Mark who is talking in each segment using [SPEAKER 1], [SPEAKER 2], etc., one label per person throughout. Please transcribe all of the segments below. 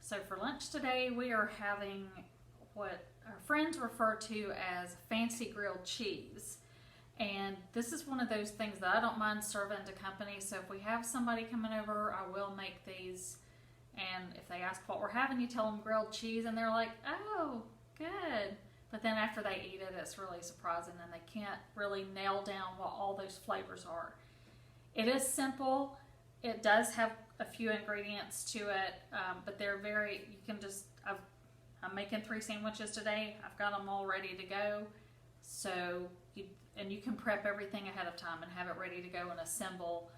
[SPEAKER 1] So for lunch today, we are having what our friends refer to as fancy grilled cheese. And this is one of those things that I don't mind serving to company. So if we have somebody coming over, I will make these. And if they ask what we're having, you tell them grilled cheese and they're like, oh, good. But then after they eat it, it's really surprising and they can't really nail down what all those flavors are. It is simple. It does have a few ingredients to it, but they're very, you can just, I'm making 3 sandwiches today. I've got them all ready to go. So, you can prep everything ahead of time and have it ready to go and assemble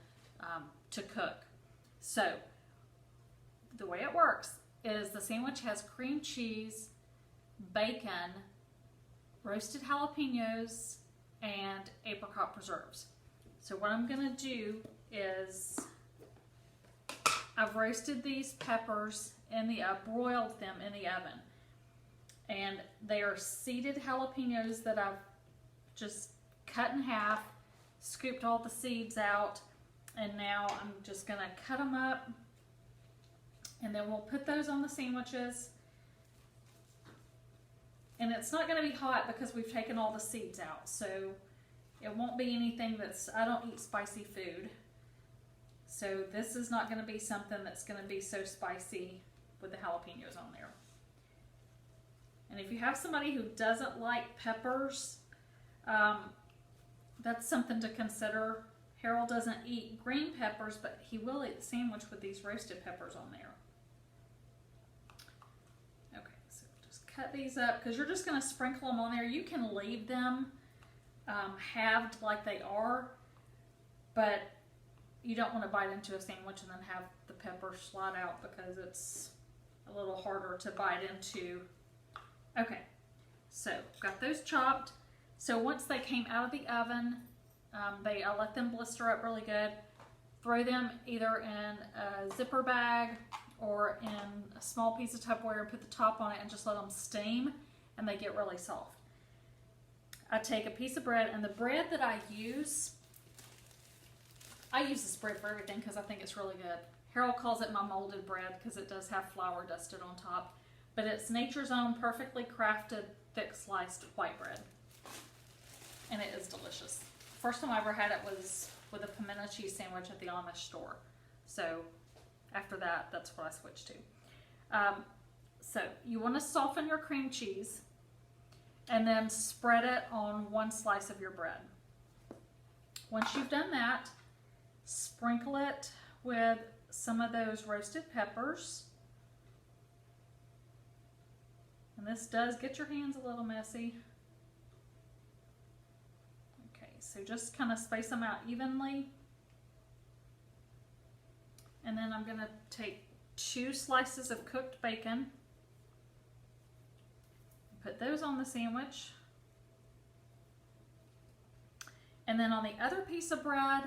[SPEAKER 1] to cook. So, the way it works is the sandwich has cream cheese, bacon, roasted jalapenos, and apricot preserves. So what I'm going to do is I've roasted these peppers in the broiled them in the oven, and they are seeded jalapenos that I've just cut in half, scooped all the seeds out, and now I'm just going to cut them up, and then we'll put those on the sandwiches. And it's not going to be hot because we've taken all the seeds out, so it won't be anything that's, I don't eat spicy food. So this is not going to be something that's going to be so spicy with the jalapenos on there. And if you have somebody who doesn't like peppers, that's something to consider. Harold doesn't eat green peppers, but he will eat the sandwich with these roasted peppers on there. Okay, so just cut these up because you're just going to sprinkle them on there. You can leave them halved like they are, but you don't want to bite into a sandwich and then have the pepper slide out because it's a little harder to bite into. Okay, so got those chopped. So once they came out of the oven, I let them blister up really good. Throw them either in a zipper bag or in a small piece of Tupperware, put the top on it and just let them steam, and they get really soft. I take a piece of bread, and the bread that I use this bread for everything because I think it's really good. Harold calls it my molded bread because it does have flour dusted on top, but it's Nature's Own perfectly crafted thick sliced white bread, and it is delicious. First time I ever had it was with a pimento cheese sandwich at the Amish store, so after that, that's what I switched to. So you want to soften your cream cheese and then spread it on one slice of your bread. Once you've done that, sprinkle it with some of those roasted peppers. And this does get your hands a little messy. Okay, so just kind of space them out evenly. And then I'm going to take 2 slices of cooked bacon. Put those on the sandwich. And then on the other piece of bread,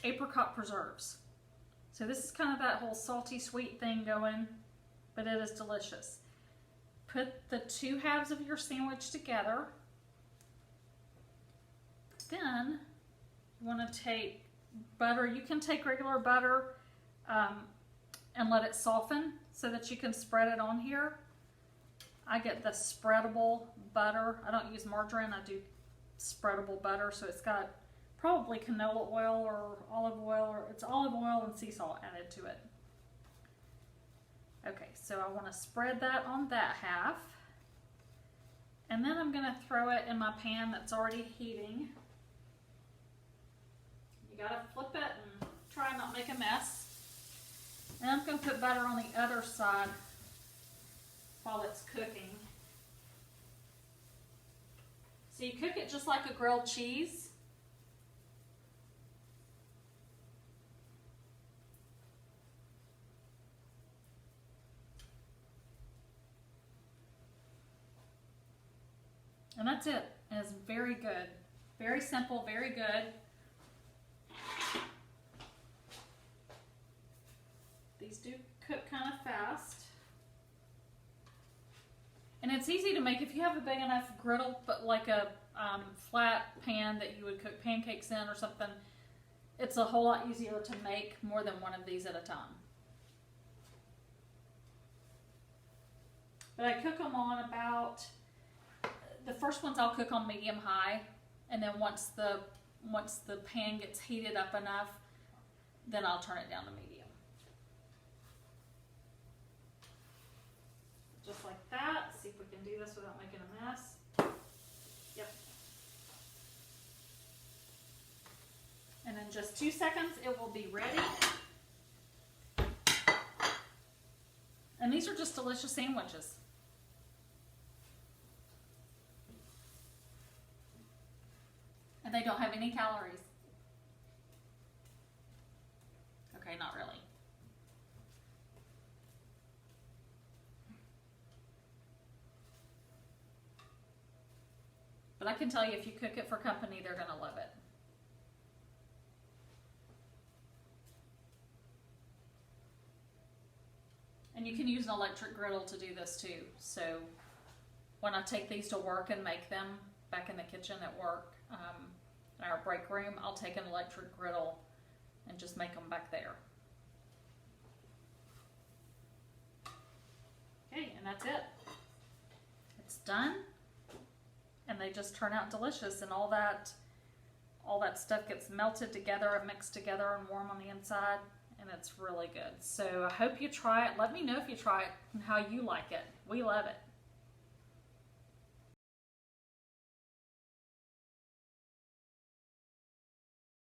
[SPEAKER 1] apricot preserves. So this is kind of that whole salty sweet thing going, but it is delicious. Put the 2 halves of your sandwich together. Then you want to take butter. You can take regular butter and let it soften so that you can spread it on here. I get the spreadable butter. I don't use margarine, I do spreadable butter, so it's got probably canola oil or olive oil, or it's olive oil and sea salt added to it. Okay, so I want to spread that on that half, and then I'm going to throw it in my pan that's already heating. You got to flip it and try and not make a mess. And I'm going to put butter on the other side while it's cooking. So you cook it just like a grilled cheese. And that's it. It's very good. Very simple, very good. These do cook kind of fast. And it's easy to make if you have a big enough griddle, but like a flat pan that you would cook pancakes in or something. It's a whole lot easier to make more than one of these at a time. But I cook them on about, the first ones I'll cook on medium high, and then once the pan gets heated up enough, then I'll turn it down to medium. Just like that. See if we can do this without making a mess. Yep. And in just 2 seconds, it will be ready. And these are just delicious sandwiches. And they don't have any calories. Okay, not really. But I can tell you, if you cook it for company, they're going to love it. And you can use an electric griddle to do this too. So when I take these to work and make them back in the kitchen at work, in our break room, I'll take an electric griddle and just make them back there. Okay, and that's it. It's done. And they just turn out delicious, and all that stuff gets melted together and mixed together and warm on the inside, and it's really good. So I hope you try it. Let me know if you try it and how you like it. We love it.